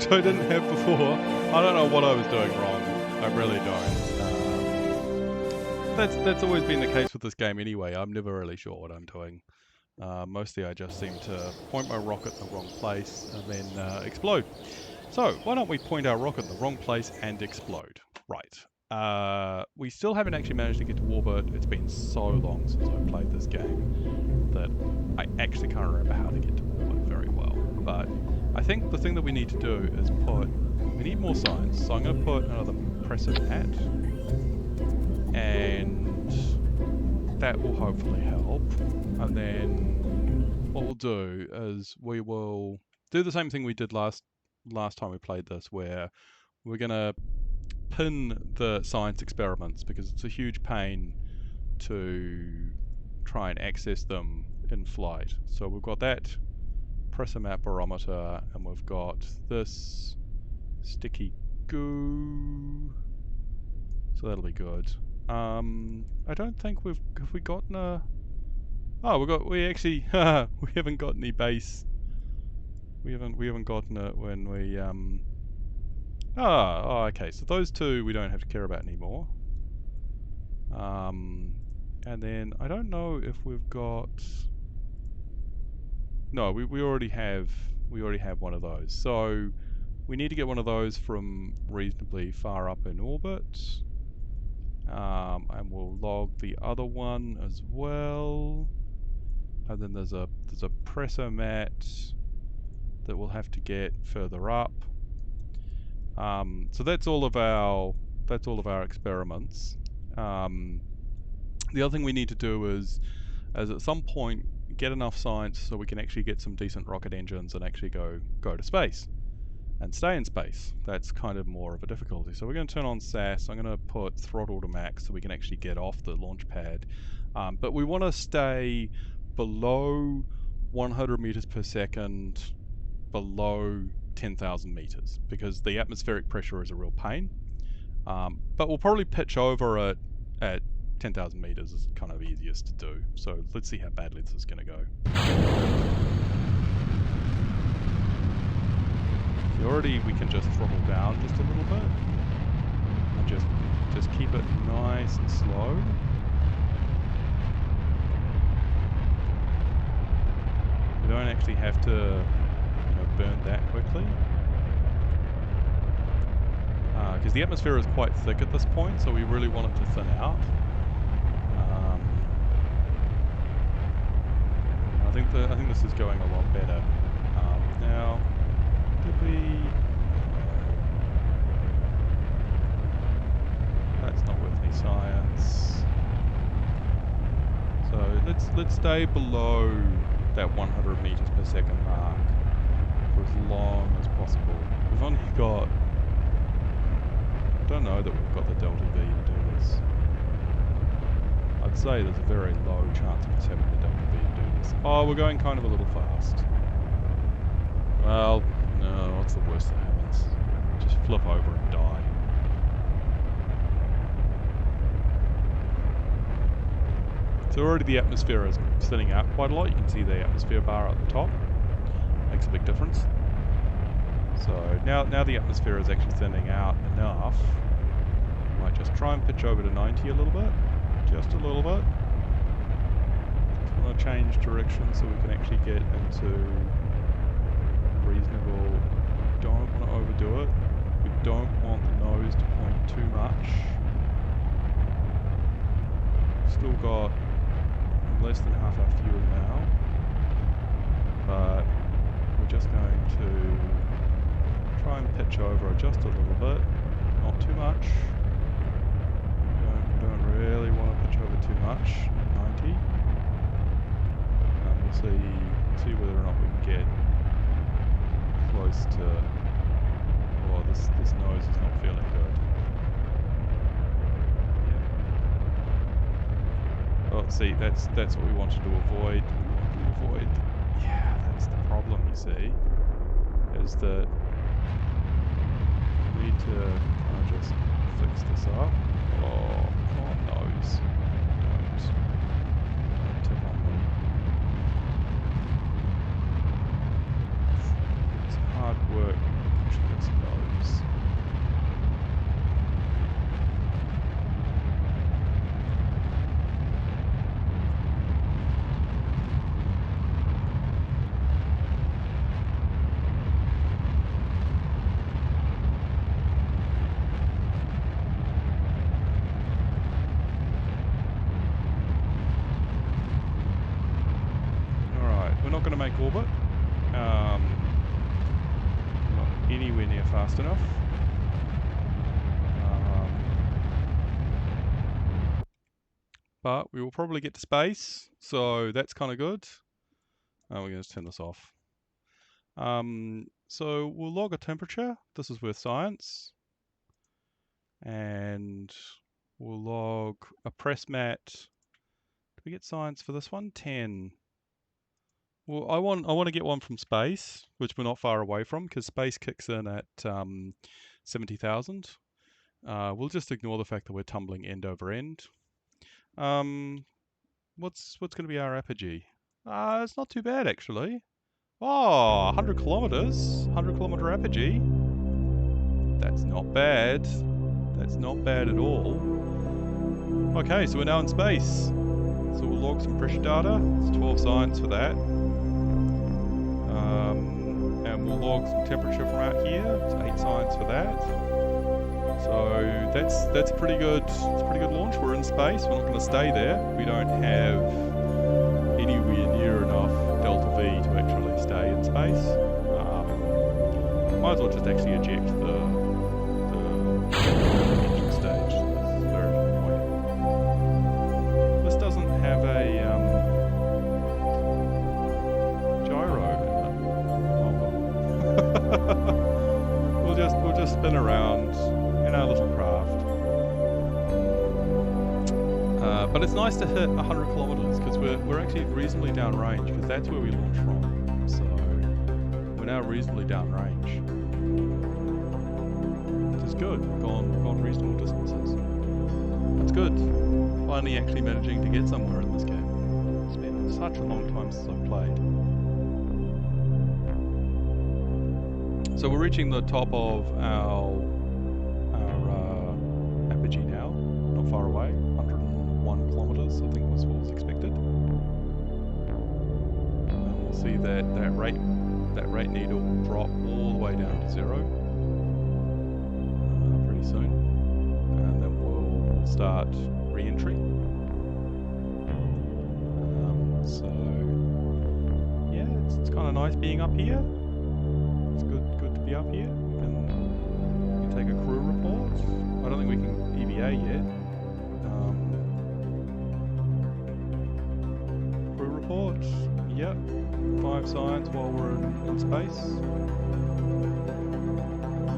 which I didn't have before. I don't know what I was doing wrong. I really don't. That's always been the case with this game anyway. I'm never really sure what I'm doing. Mostly I just seem to point my rocket in the wrong place and then explode. So, why don't we point our rocket in the wrong place and explode? Right. We still haven't actually managed to get to orbit. It's been so long since I played this game that I actually can't remember how to get to orbit very well. But I think the thing that we need to do is we need more science. So I'm going to put another presser hat, and that will hopefully help. And then what we'll do is we will do the same thing we did last time we played this, where we're going to pin the science experiments because it's a huge pain to try and access them in flight. So we've got that pressure map barometer, and we've got this sticky goo, so that'll be good. I don't think have we gotten a... Oh, we actually we haven't got any base. We haven't gotten it when we oh, okay. So those two we don't have to care about anymore. And then I don't know if we've got... No, we already have one of those. So we need to get one of those from reasonably far up in orbit. And we'll log the other one as well. And then there's a presser mat that we'll have to get further up. So that's all of our experiments. The other thing we need to do is at some point get enough science so we can actually get some decent rocket engines and actually go to space and stay in space. That's kind of more of a difficulty. So we're going to turn on SAS. I'm going to put throttle to max so we can actually get off the launch pad. But we want to stay below 100 meters per second, below 10,000 meters, because the atmospheric pressure is a real pain. But we'll probably pitch over it at 10,000 meters is kind of easiest to do. So let's see how badly this is going to go. So already we can just throttle down just a little bit and just keep it nice and slow. We don't actually have to burn that quickly, because the atmosphere is quite thick at this point, so we really want it to thin out. I think this is going a lot better. Now, did we... That's not worth any science. So let's stay below that 100 meters per second mark for as long as possible. We've only got... I don't know that we've got the delta V to do this. I'd say there's a very low chance of us having the delta V to do this. Oh, we're going kind of a little fast. Well, no, what's the worst that happens? Just flip over and die. So already the atmosphere is thinning out quite a lot. You can see the atmosphere bar at the top. Makes a big difference. So now the atmosphere is actually thinning out enough. We might just try and pitch over to 90 a little bit. Just a little bit. Just want to change direction so we can actually get into reasonable... We don't want to overdo it. We don't want the nose to point too much. Still got less than half our fuel now, but we're just going to try and pitch over just a little bit, not too much. We don't really want to pitch over too much, 90. And we'll see whether or not we can get close to... Oh, this nose is not feeling good. Oh, see, that's what we wanted to avoid. Yeah, that's the problem, you see, is that we need to kind of just fix this up. Oh, come on, nose. Don't tip on me. It's hard work pushing the going to make orbit. Not anywhere near fast enough. But we will probably get to space, so that's kind of good. We're going to turn this off. So we'll log a temperature. This is with science. And we'll log a press mat. Do we get science for this one? 10. Well, I want to get one from space, which we're not far away from, because space kicks in at 70,000. We'll just ignore the fact that we're tumbling end over end. What's going to be our apogee? It's not too bad actually. Oh, 100 kilometers, 100 kilometer apogee. That's not bad. That's not bad at all. Okay, so we're now in space. So we'll log some pressure data. It's 12 science for that. And we'll log some temperature from out here. It's 8 science for that. So that's pretty good. It's a pretty good launch. We're in space. We're not going to stay there. We don't have anywhere near enough delta V to actually stay in space. Might as well just actually eject the engine stage. It's very annoying. This doesn't have a gyro in it. We'll just spin around in our little craft. But it's nice to hit 100 kilometers because we're actually reasonably downrange because that's where we launch from. So we're now reasonably downrange. Which is good. Gone reasonable distances. That's good. Finally actually managing to get somewhere in this game. It's been such a long time since I've played. So we're reaching the top of our apogee now. Not far away. 101 kilometers, I think was what was expected. And we'll see that rate needle drop all the way down to 0 pretty soon, and then we'll start re-entry. So yeah, it's kind of nice being up here. It's good to be up here. We can take a crew report. I don't think we can EVA yet. Crew report. Yep. 5 science while we're in space.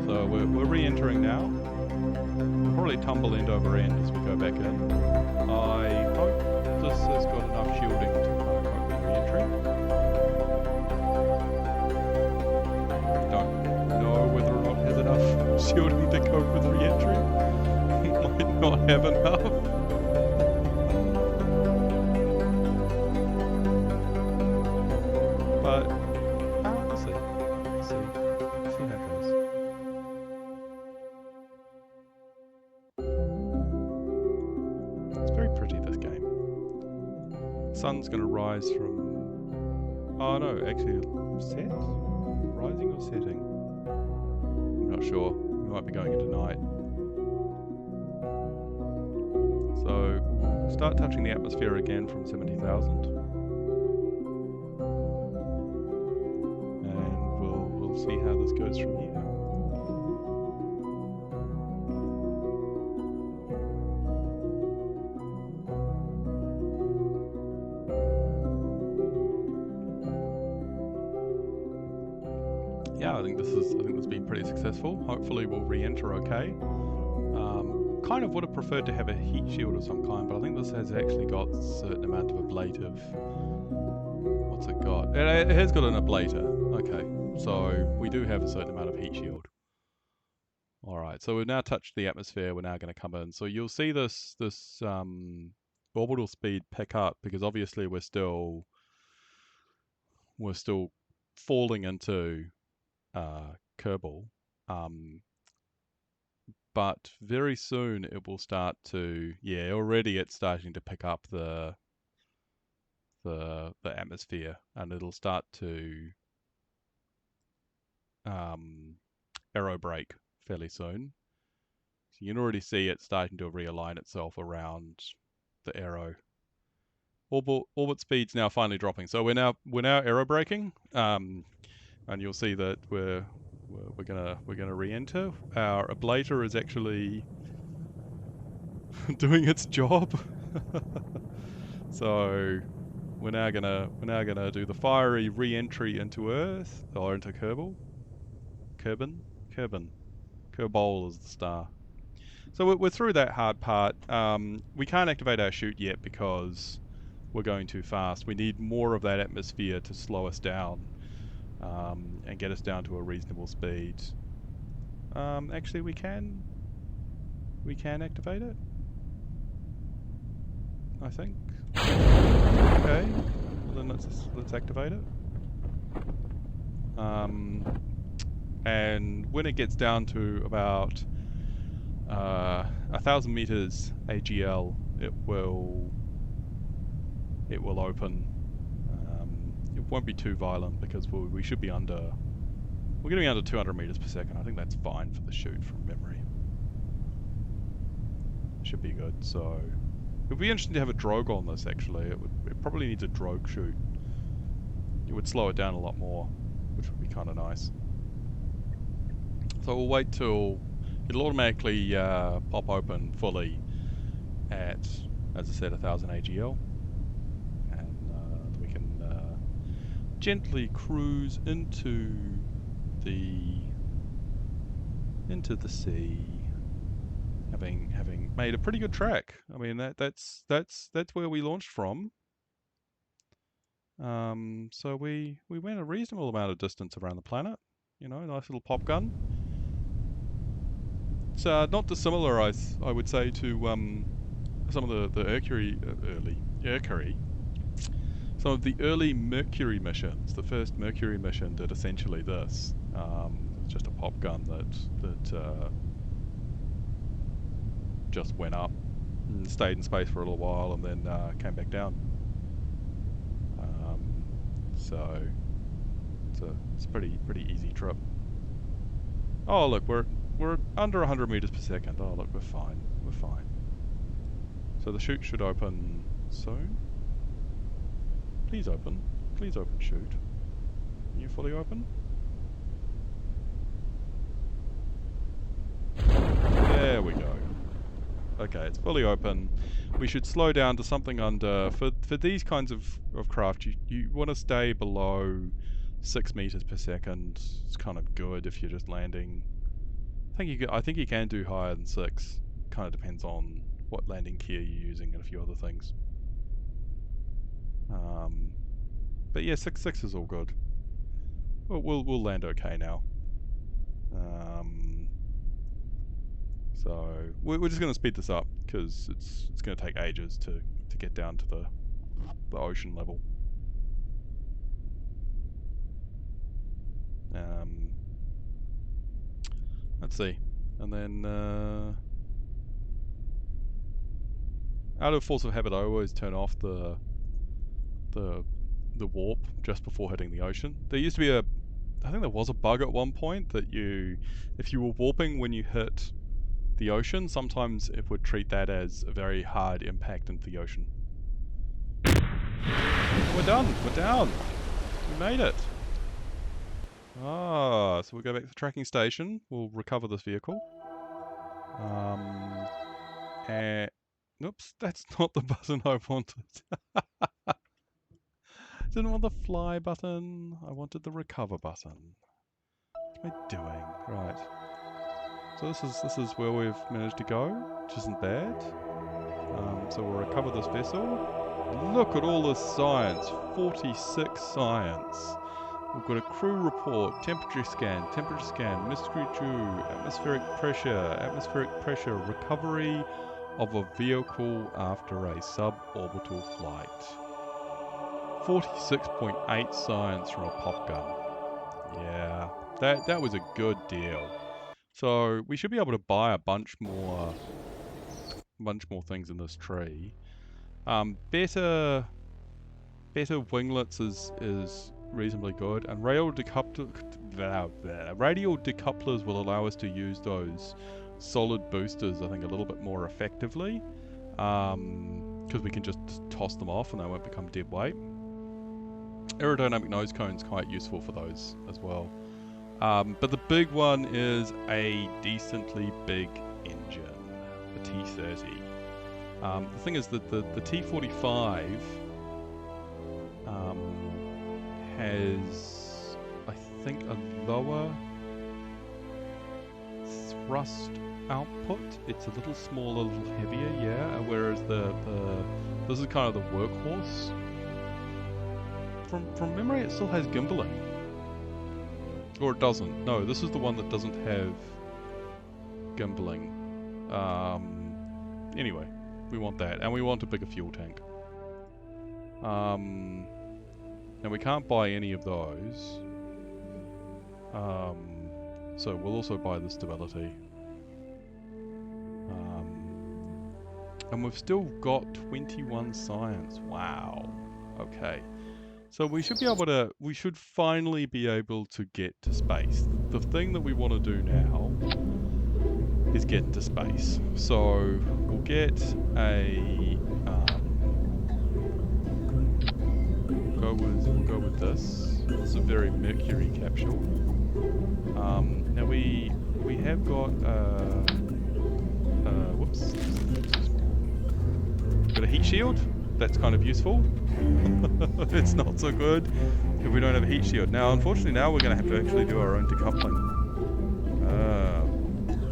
So we're re-entering now. We'll probably tumble end over end as we go back in. I hope this has got enough shielding to cope with re-entry. Don't know whether or not it has enough shielding to cope with re-entry. Might not have enough. But we'll see. We'll see how it goes. It's very pretty, this game. The sun's going to rise from... Oh no, actually, set? Rising or setting? I'm not sure. We might be going into night. So we'll start touching the atmosphere again from 70,000. See how this goes from here. Yeah, I think this has been pretty successful. Hopefully we'll re-enter okay. Kind of would have preferred to have a heat shield of some kind, but I think this has actually got a certain amount of ablative. What's it got? It has got an ablator. Okay. So we do have a certain amount of heat shield. Alright, so we've now touched the atmosphere, we're now going to come in. So you'll see this orbital speed pick up because obviously we're still falling into Kerbal. But very soon it will start to, already it's starting to pick up the atmosphere, and it'll start to aero brake fairly soon. So you can already see it starting to realign itself around the aero. orbit speed's now finally dropping. So we're now aerobraking, and you'll see that we're gonna re-enter. Our ablator is actually doing its job. So we're now gonna do the fiery re-entry into Earth, or into Kerbal. Kerbal is the star. So we're through that hard part. We can't activate our chute yet because we're going too fast. We need more of that atmosphere to slow us down, and get us down to a reasonable speed. Actually, we can activate it, I think. Okay, well then let's activate it. And when it gets down to about 1,000 meters AGL, it will open. It won't be too violent because we should be under. We're going to be under 200 meters per second. I think that's fine for the chute from memory. Should be good. So it would be interesting to have a drogue on this. Actually, it probably needs a drogue chute. It would slow it down a lot more, which would be kind of nice. So we'll wait till it'll automatically pop open fully at, as I said, 1,000 AGL, and we can gently cruise into the sea, having made a pretty good track. I mean that's where we launched from. So we went a reasonable amount of distance around the planet. You know, nice little pop gun. It's not dissimilar, I would say, to some of the some of the early Mercury missions. The first Mercury mission did essentially this. It's just a pop gun that just went up and stayed in space for a little while and then came back down. So it's a pretty easy trip. Oh look, we're under 100 meters per second. Oh look, we're fine. We're fine. So the chute should open soon. Please open. Please open chute. Are you fully open? There we go. Okay, it's fully open. We should slow down to something under, for these kinds of craft, you want to stay below 6 meters per second. It's kind of good if you're just landing. I think you can do higher than 6. Kind of depends on what landing gear you're using and a few other things. But yeah, 6 is all good. We'll land okay now. So we're just going to speed this up because it's going to take ages to get down to the ocean level. Let's see, and then out of force of habit, I always turn off the warp just before hitting the ocean. There used to be I think there was a bug at one point that if you were warping when you hit the ocean, sometimes it would treat that as a very hard impact into the ocean. We're done. We're down. We made it. So we'll go back to the tracking station. We'll recover this vehicle. And oops, that's not the button I wanted. Didn't want the fly button. I wanted the recover button. What am I doing? Right. So this is where we've managed to go, which isn't bad. So we'll recover this vessel. Look at all this science. 46 science. We've got a crew report, temperature scan, mystery 2, atmospheric pressure, recovery of a vehicle after a suborbital flight. 46.8 science from a pop gun. Yeah, that was a good deal. So we should be able to buy a bunch more things in this tree. Better winglets is reasonably good, and radial decouplers will allow us to use those solid boosters, I think, a little bit more effectively. because we can just toss them off and they won't become dead weight. Aerodynamic nose cone's quite useful for those as well. But the big one is a decently big engine, the T30. The thing is that the T45 has, I think, a lower thrust output. It's a little smaller, a little heavier, yeah. Whereas this is kind of the workhorse. From memory, it still has gimbaling, or it doesn't. No, this is the one that doesn't have gimbaling. Anyway, we want that, and we want a bigger fuel tank. And we can't buy any of those. So we'll also buy the stability. And we've still got 21 science. Wow. Okay. So we should be able to, we should finally be able to get to space. The thing that we want to do now is get into space. So we'll get a, we'll go with this. It's a very Mercury capsule. Now we have got, whoops. Got a heat shield. That's kind of useful. It's not so good if we don't have a heat shield. Now, unfortunately, now we're going to have to actually do our own decoupling.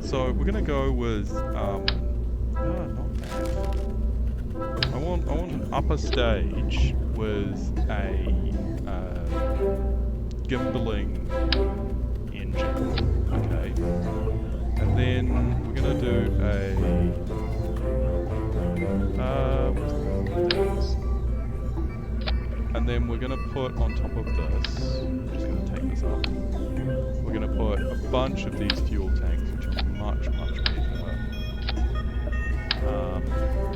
So we're going to go with not that. I want an upper stage with a gimbaling engine. Okay, and then we're going to do a and then we're going to put on top of this, I'm just going to take this up, we're going to put a bunch of these fuel tanks, which are much, much better.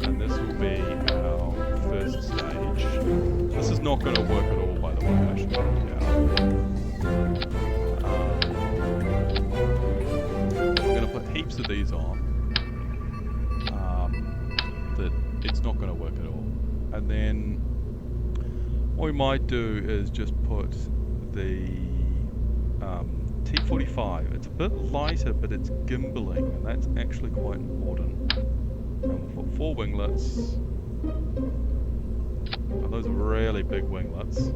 And this will be our first stage. This is not going to work at all, by the way, I should point out. We're going to put heaps of these on. That it's not going to work at all. And then what we might do is just put the T45. It's a bit lighter, but it's gimbaling, and that's actually quite important. And we'll put 4 winglets. Oh, those are really big winglets,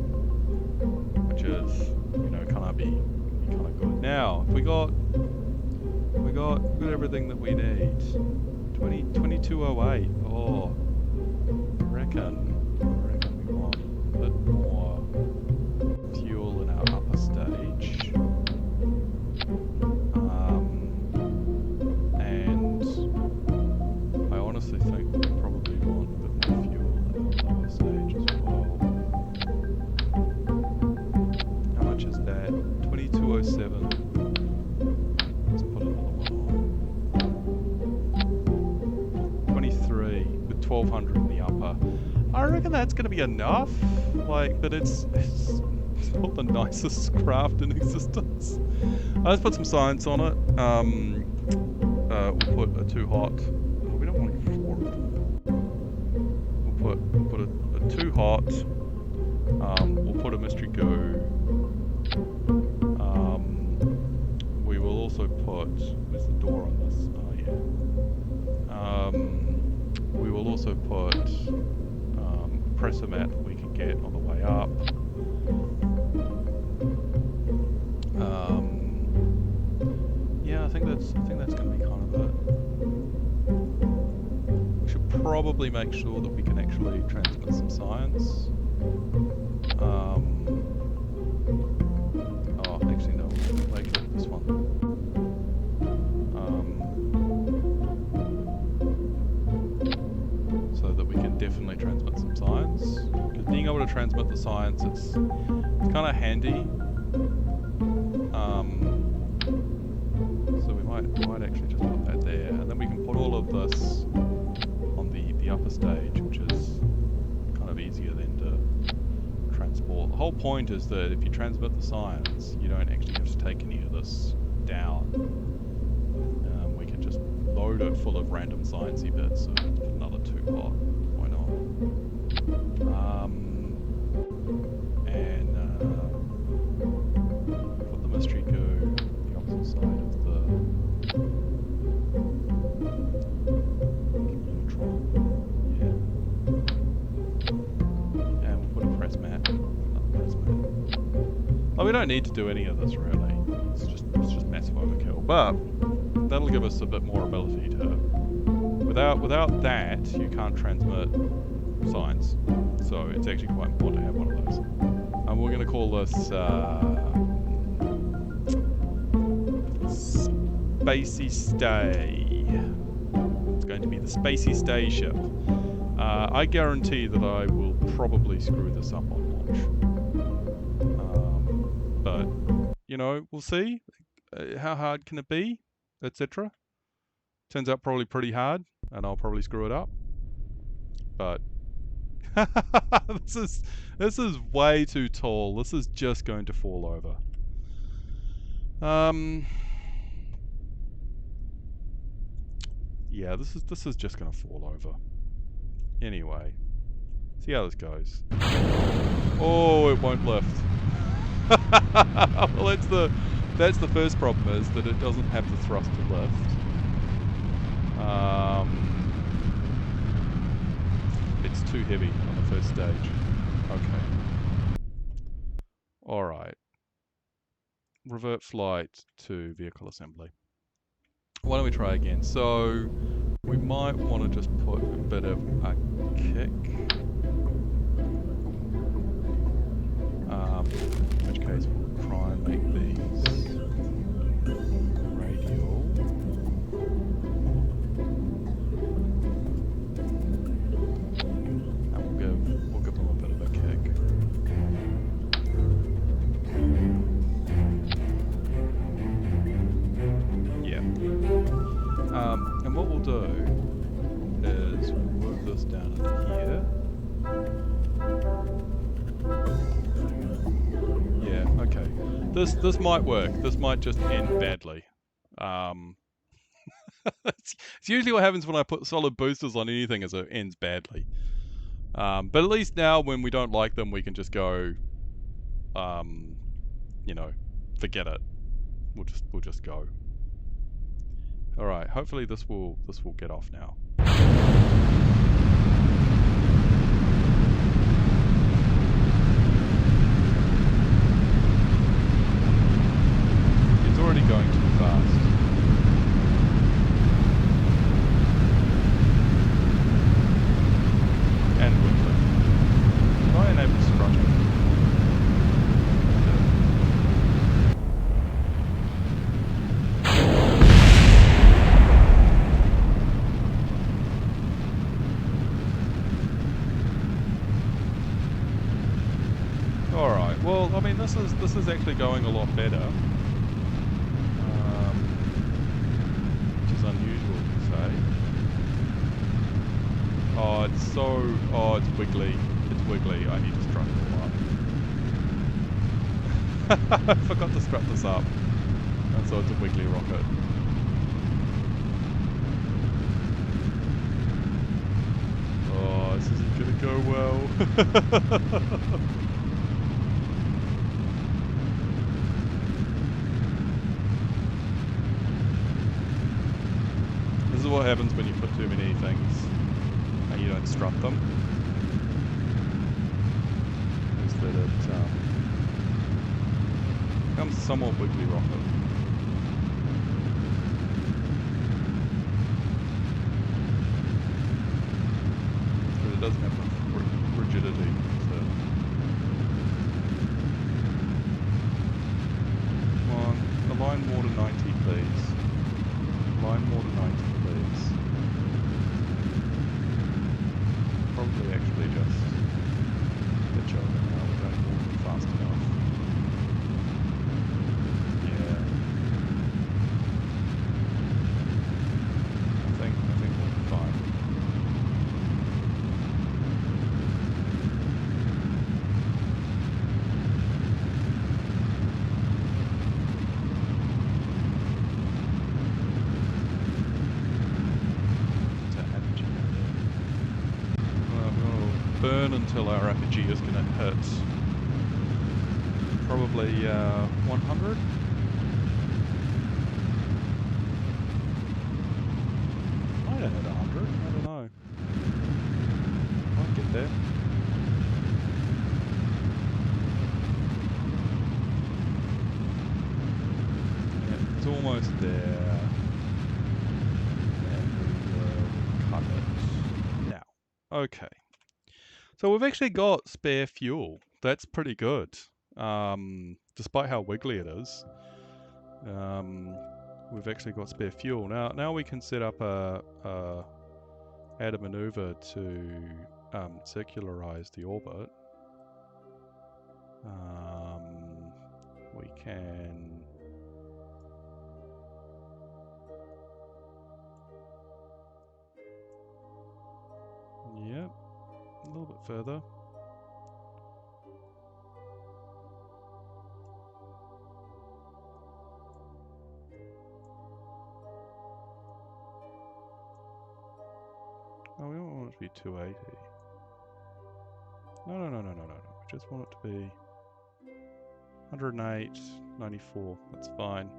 which is, you know, kind of good. Now, we got everything that we need. 2208. Oh, I reckon we want a bit more fuel in our upper stage. And I honestly think we probably want a bit more fuel in our lower stage as well. How much is that? 2207. Let's put another one on. 23 with 1200 in the upper. I reckon that's going to be enough. Like, but it's not the nicest craft in existence. Let's put some science on it. We'll put a 2 hot. We don't want 4 of them. We'll put a 2 hot. We'll put a mystery goo. We will also put. Where's the door on this? Oh yeah. We will also put compressor mat that we can get on the way up. Yeah, I think that's going to be kind of it. We should probably make sure that we can actually transmit some science. Oh, actually no, we'll make it this one. So that we can definitely transmit some science. Because being able to transmit the science, it's kind of handy. So we might actually just put that there, and then we can put all of this on the upper stage, which is kind of easier then to transport. The whole point is that if you transmit the science, you don't actually have to take any of this down. We can just load it full of random sciencey bits, so another 2 hot, why not? Oh, we don't need to do any of this really. It's just massive overkill. But that'll give us a bit more ability to. Without that, you can't transmit signs. So it's actually quite important to have one of those. And we're going to call this Spacey Stay. It's going to be the Spacey Stay ship. I guarantee that I will probably screw this up on launch. But, you know, we'll see. How hard can it be? Etc. Turns out probably pretty hard, and I'll probably screw it up. But this is way too tall. This is just going to fall over. Yeah, this is just going to fall over. Anyway, see how this goes. Oh, it won't lift. Well, that's the first problem, is that it doesn't have the thrust to lift. It's too heavy on the first stage. Okay. Alright. Revert flight to vehicle assembly. Why don't we try again? So, we might want to just put a bit of a kick. In which case we'll try and make these radial. And we'll give them a bit of a kick. Yeah. And what we'll do is we'll move this down into here. Yeah, okay. This might work. This might just end badly. It's usually what happens when I put solid boosters on anything, is it ends badly. But at least now, when we don't like them, we can just go, you know, forget it. We'll just go. All right. Hopefully this will get off now. It's already going too fast. And quickly. Can I enable strutting? Alright, well, I mean, this is actually going a lot better. Which is unusual to say. Oh, it's wiggly. It's wiggly. I need to strut it all up. I forgot to strut this up. And so it's a wiggly rocket. Oh, this isn't gonna go well. This is what happens when you put too many things and you don't strut them. Is that it becomes a somewhat wiggly rocket. But it doesn't have enough rigidity to... Come on, align more to 90 please. Align more to 90 please. Probably actually just pitch over now, we're going more than fast enough. Yeah. I think we'll be fine. Burn until our apogee is going to hit probably 100. Might have hit 100, I don't know. Might get there. almost there. And we will cut it now. Okay. So we've actually got spare fuel. That's pretty good. Despite how wiggly it is. We've actually got spare fuel. Now we can set up add a maneuver to circularize the orbit. We can yep, a little bit further. Oh, we don't want it to be 280. No. We just want it to be 108, 94. That's fine.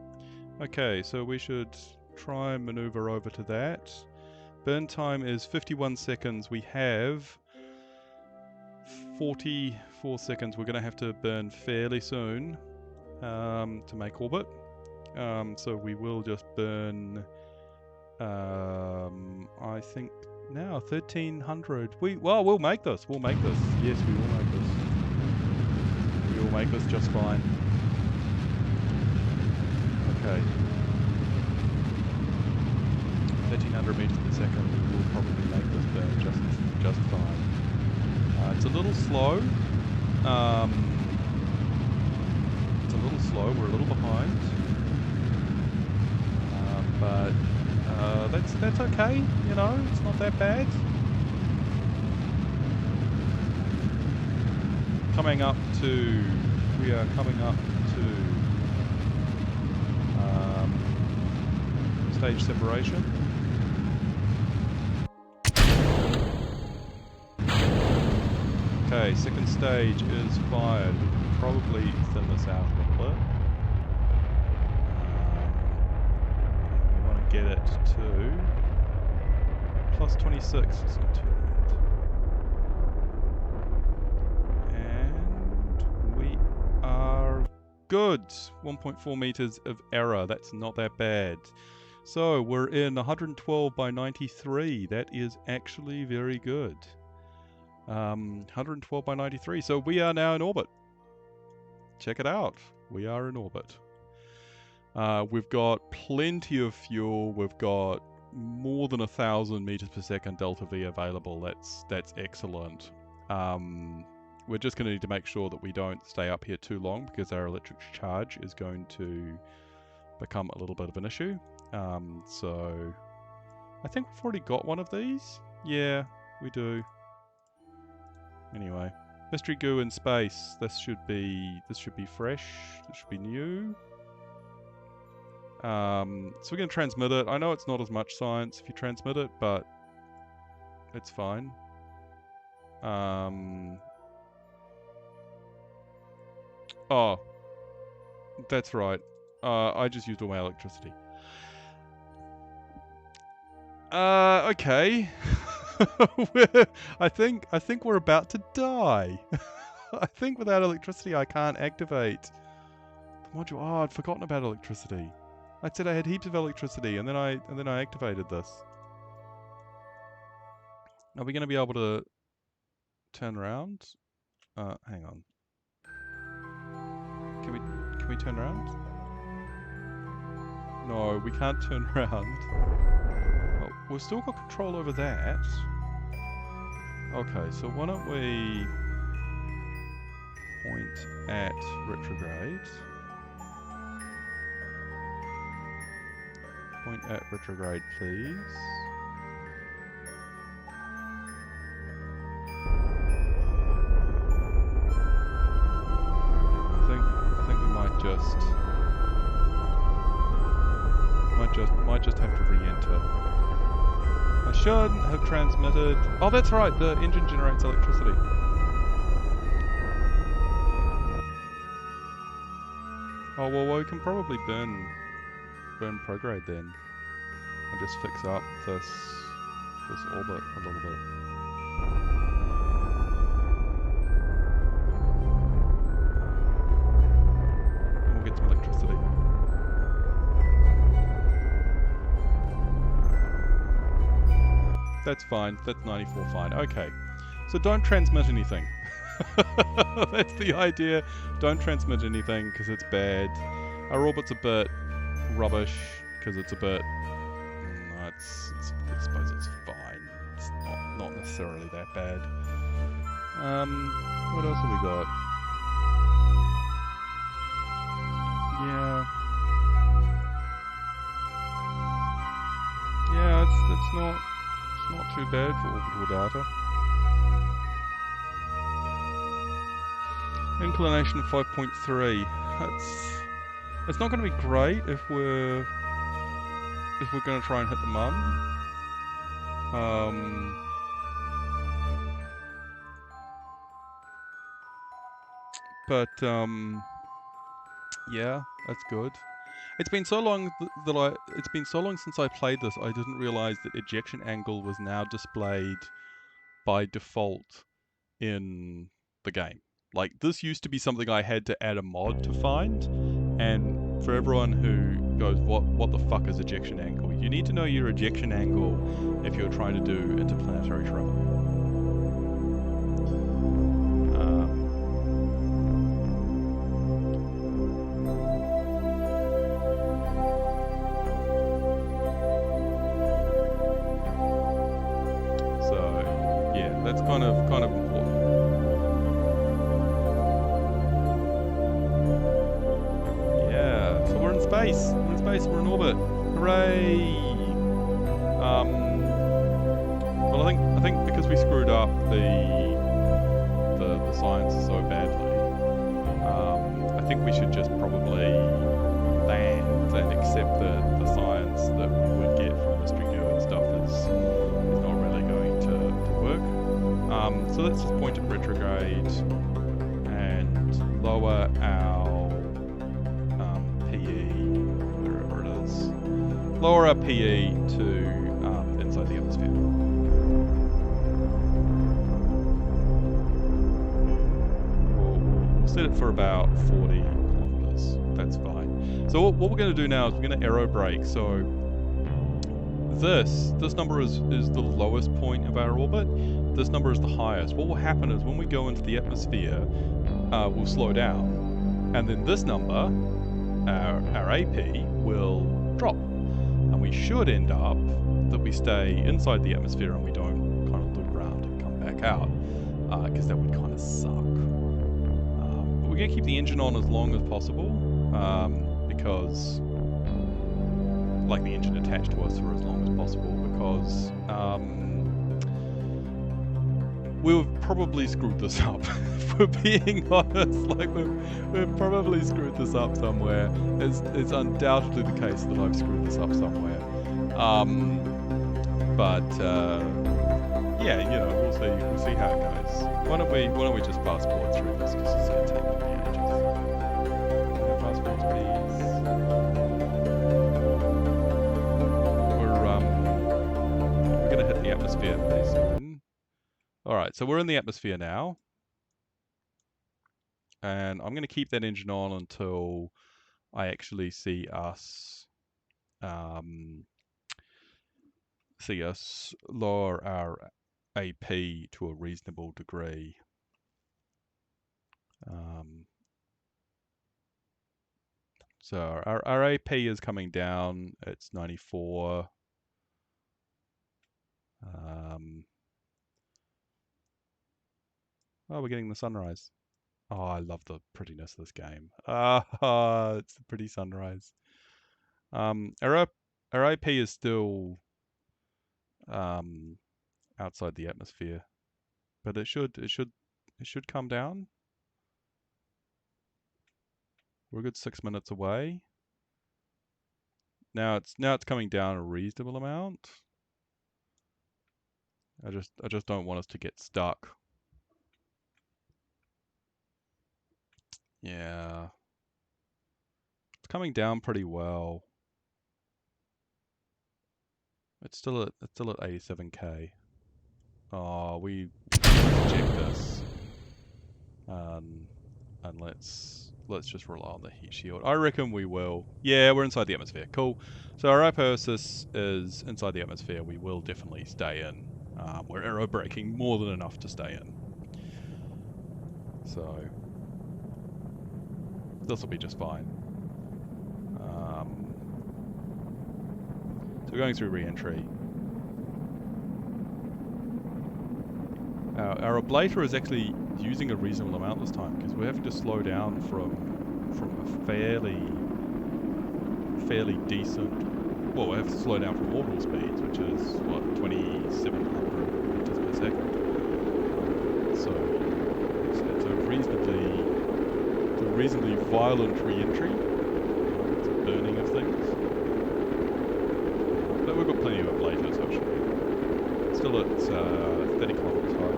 Okay, so we should try and maneuver over to that. Burn time is 51 seconds. We have 44 seconds. We're going to have to burn fairly soon to make orbit. So we will just burn, I think now 1300. We'll make this. We'll make this. Yes, we will make this. We will make this just fine. Okay. 1300 meters per second. We will probably make this burn just fine. It's a little slow. It's a little slow. We're a little behind. But that's okay. You know, it's not that bad. We are coming up to stage separation. Okay, second stage is fired. We can probably thin this out a little bit. We want to get it to plus 26. It's not too bad. And we are good. 1.4 meters of error. That's not that bad. So we're in 112 by 93. That is actually very good. 112 by 93. So we are now in orbit. Check it out. We are in orbit. We've got plenty of fuel. We've got more than 1,000 meters per second delta V available. That's excellent. We're just going to need to make sure that we don't stay up here too long because our electric charge is going to become a little bit of an issue. So I think we've already got one of these. Yeah, we do. Anyway, mystery goo in space. This should be fresh. This should be new. So we're going to transmit it. I know it's not as much science if you transmit it, but it's fine. Oh, that's right. I just used all my electricity. Okay. I think we're about to die. I think without electricity I can't activate the module. Oh, I'd forgotten about electricity. I said I had heaps of electricity, and then I activated this. Are we going to be able to turn around? Hang on. Can we turn around? No, we can't turn around. Well, we've still got control over that. Okay, so why don't we point at retrograde? Point at retrograde, please. I think we might just have to re-enter. I should have transmitted. Oh, that's right. The engine generates electricity. Oh well, we can probably burn prograde then, and just fix up this orbit a little bit. And we'll get some electricity. That's fine. That's 94 fine. Okay. So don't transmit anything. That's the idea. Don't transmit anything because it's bad. Our orbit's a bit rubbish because it's a bit... No, I suppose it's fine. It's not necessarily that bad. What else have we got? Yeah. Yeah, it's not too bad for orbital data. Inclination of 5.3. It's not going to be great if we're going to try and hit the mun. But yeah, that's good. It's been so long it's been so long since I played this. I didn't realize that ejection angle was now displayed by default in the game. Like, this used to be something I had to add a mod to find, and for everyone who goes, what the fuck is ejection angle? You need to know your ejection angle if you're trying to do interplanetary travel. So yeah, that's kind of important. We're in space. We're in space. We're in orbit. Hooray! Well, I think because we screwed up the science so badly, I think we should just probably land and accept the science that we would get from mystery goo and stuff is not really going to work. So let's just point at retrograde and lower our lower our PE to inside the atmosphere. We'll set it for about 40 kilometers. That's fine. So what we're going to do now is we're going to aero brake. So this number is the lowest point of our orbit. This number is the highest. What will happen is when we go into the atmosphere, we'll slow down, and then this number, our AP, will drop. And we should end up that we stay inside the atmosphere and we don't kind of loop around and come back out, because that would kind of suck. But we're going to keep the engine on as long as possible, because, like, the engine attached to us for as long as possible, because we've probably screwed this up. If we're being honest, like we've probably screwed this up somewhere. It's undoubtedly the case that I've screwed this up somewhere. Yeah, you know, we'll see how it goes. Why don't we just fast forward through this because it's going to take me ages. Fast forward, please. We're going to hit the atmosphere pretty soon. Alright, so we're in the atmosphere now. And I'm going to keep that engine on until I actually see us lower our AP to a reasonable degree. So our AP is coming down. It's 94. Oh, we're getting the sunrise. Oh, I love the prettiness of this game. Ah, it's a pretty sunrise. Our AP is still outside the atmosphere, but it should come down. We're a good 6 minutes away. Now it's coming down a reasonable amount. I just don't want us to get stuck. Yeah. It's coming down pretty well. It's still at 87k. Oh, we eject this. And let's just rely on the heat shield. I reckon we will. Yeah, we're inside the atmosphere. Cool. So our hypothesis is inside the atmosphere. We will definitely stay in. we're aerobraking more than enough to stay in. So this will be just fine. So we're going through re-entry. Our ablator is actually using a reasonable amount this time because we're having to slow down from a fairly decent. Well, we have to slow down from orbital speeds, which is what, 2,700 meters per second. So it's a reasonably violent re-entry. It's a burning of things, but we've got plenty of ablator, so it should be. Still at 30 kilometers high.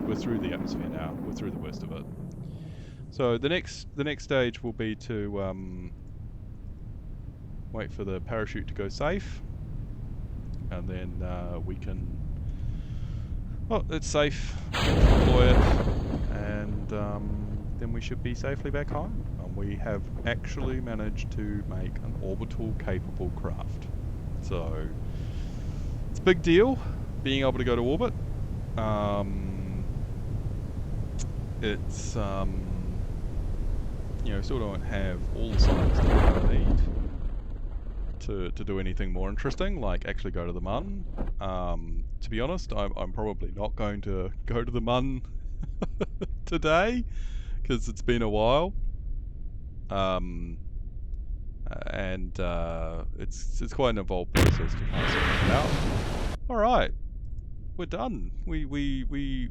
We're through the atmosphere now. We're through the worst of it. So the next stage will be to wait for the parachute to go safe, and then we can. Oh, it's safe. Deploy it, and then we should be safely back home. And we have actually managed to make an orbital capable craft. So it's a big deal being able to go to orbit. It's you know, still don't have all the science that we need to do anything more interesting, like actually go to the Mun. To be honest, I'm probably not going to go to the Mun today because it's been a while. And it's quite an involved process to try and sort it out. All right, we're done. We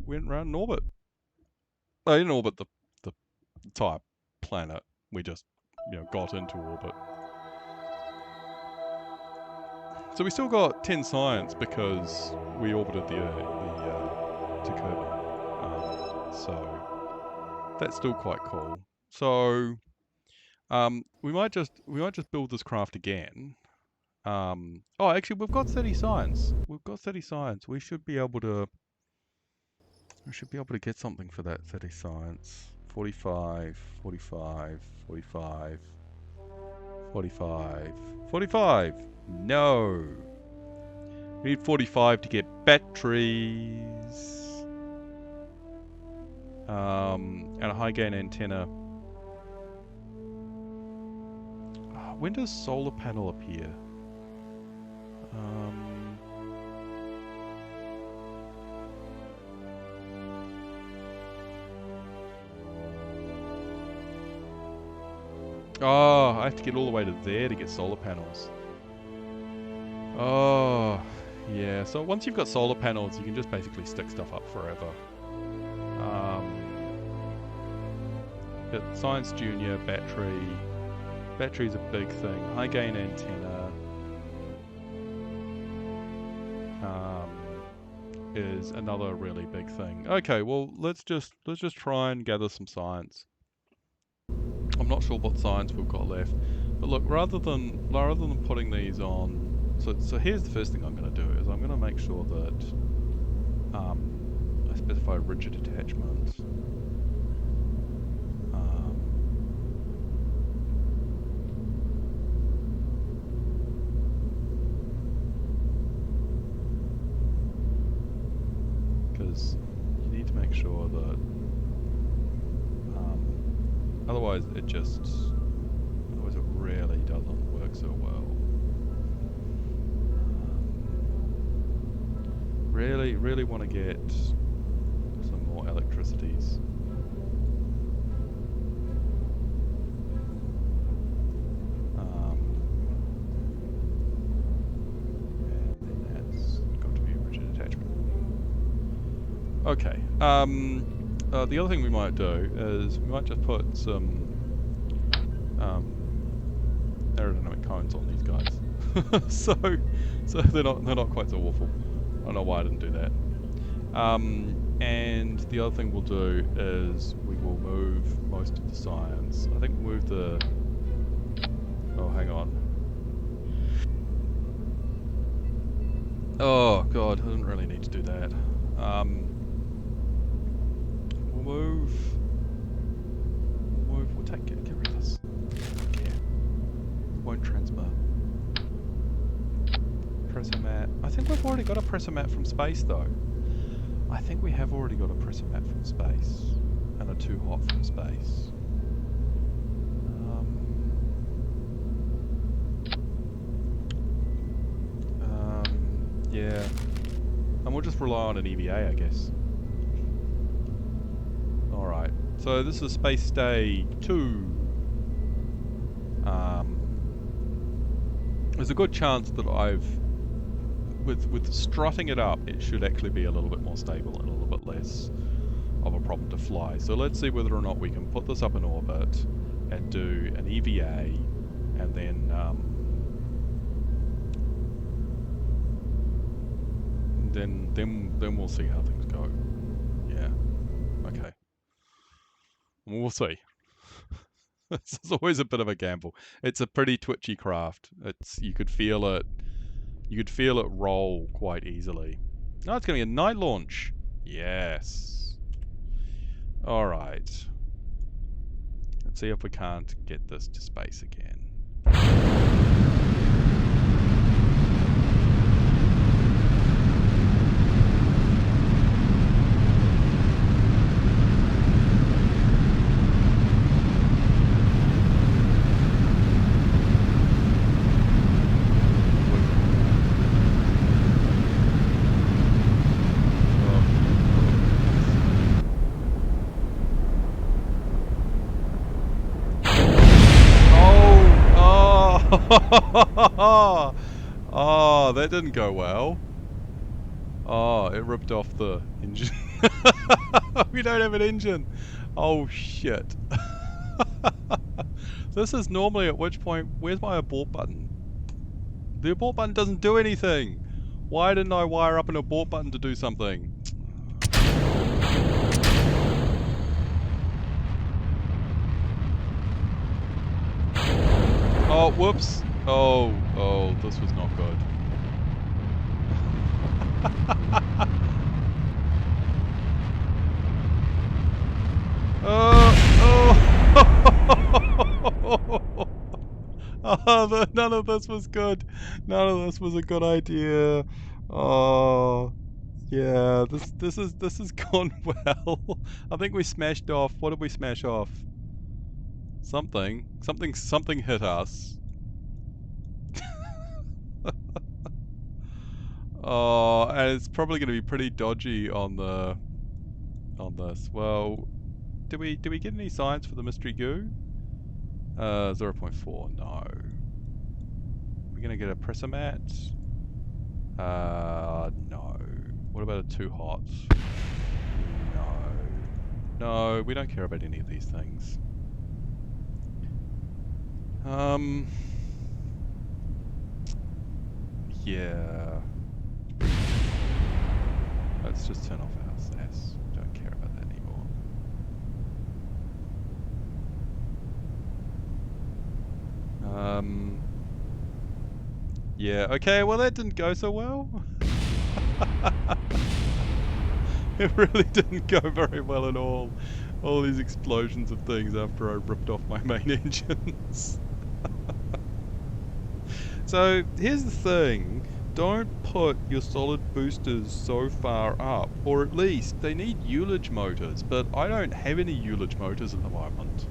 went around in orbit. I didn't orbit the entire planet. We just, you know, got into orbit. So we still got 10 science because we orbited the Takuba. So that's still quite cool. So we might just build this craft again. Oh, actually, we've got 30 science. We've got 30 science. We should be able to get something for that 30 science. 45, 45, 45, 45, 45. No. We need 45 to get batteries. And a high gain antenna. When does solar panel appear? Oh, I have to get all the way to there to get solar panels. Oh, yeah. So once you've got solar panels, you can just basically stick stuff up forever. But Science Junior, battery's a big thing. High gain antenna is another really big thing. Okay, well let's just try and gather some science. I'm not sure what science we've got left, but look, rather than putting these on, so here's the first thing I'm going to do is I'm going to make sure that I specify rigid attachment. Because you need to make sure that otherwise it really doesn't work so well. Really want to get some more electricities. And then that's got to be a rigid attachment. Okay. The other thing we might do is we might just put some aerodynamic cones on these guys, so they're not quite so awful. I don't know why I didn't do that. And the other thing we'll do is we will move most of the science. I think we'll move the. Oh, hang on. Oh god, I didn't really need to do that. We'll get rid of this. Okay. Won't transmit. Presser mat. I think we've already got a presser mat from space though. I think we have already got a presser mat from space. And a too hot from space. Yeah. And we'll just rely on an EVA, I guess. Alright. So this is Space Day 2. There's a good chance that with strutting it up, it should actually be a little bit more stable and a little bit less of a problem to fly. So let's see whether or not we can put this up in orbit and do an EVA, and then we'll see how things go. Yeah. Okay. We'll see. This is always a bit of a gamble. It's a pretty twitchy craft. You could feel it roll quite easily. Oh, it's going to be a night launch. Yes. All right. Let's see if we can't get this to space again. Oh, that didn't go well. Oh, it ripped off the engine. We don't have an engine. Oh, shit. This is normally at which point... Where's my abort button? The abort button doesn't do anything. Why didn't I wire up an abort button to do something? Oh, whoops. Oh, this was not good. Oh, none of this was good. None of this was a good idea. Oh, yeah. This has gone well. I think we smashed off. What did we smash off? Something hit us. Oh, and it's probably going to be pretty dodgy on this. Well, do we get any science for the mystery goo? 0.4. No. We're going to get a presser mat. No. What about a too hot? No. No, we don't care about any of these things. Yeah. Let's just turn off our SAS. Don't care about that anymore. Yeah, okay, well that didn't go so well. It really didn't go very well at all. All these explosions of things after I ripped off my main engines. So, here's the thing. Don't put your solid boosters so far up, or at least they need ullage motors, but I don't have any ullage motors at the moment.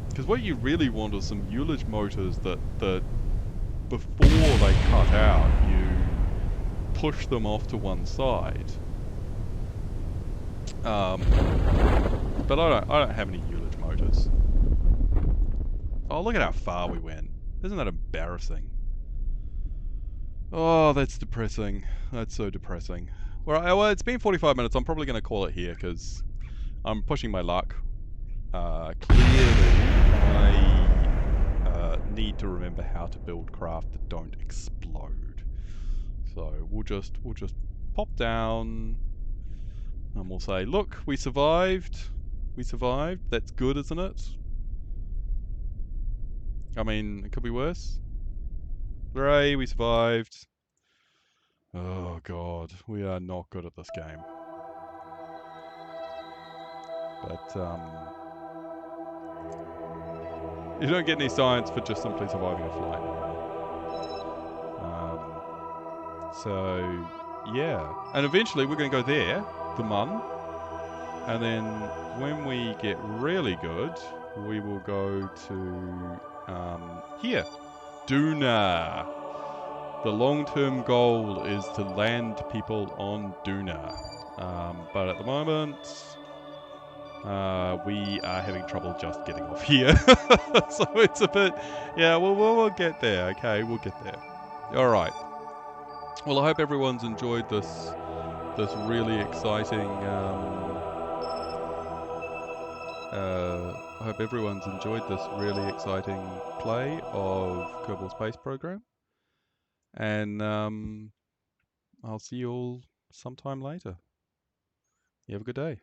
Because what you really want is some ullage motors that before they cut out, you push them off to one side. But I don't have any ullage motors. Oh, look at how far we went. Isn't that embarrassing? Oh, that's depressing. That's so depressing. Well, it's been 45 minutes. I'm probably going to call it here because I'm pushing my luck. Clearly, I need to remember how to build craft that don't explode. So we'll just pop down and we'll say, look, we survived. We survived. That's good, isn't it? I mean, it could be worse. Hooray, we survived. Oh god, we are not good at this game. But, You don't get any science for just simply surviving a flight. So yeah, and eventually we're going to go there, the Mun, and then when we get really good, we will go to here, Duna. The long-term goal is to land people on Duna, but at the moment we are having trouble just getting off here. So it's a bit, yeah. Well, we'll get there. Okay, we'll get there. All right. Well, I hope everyone's enjoyed this really exciting. I hope everyone's enjoyed this really exciting play of Kerbal Space Program, and I'll see you all sometime later. You have a good day.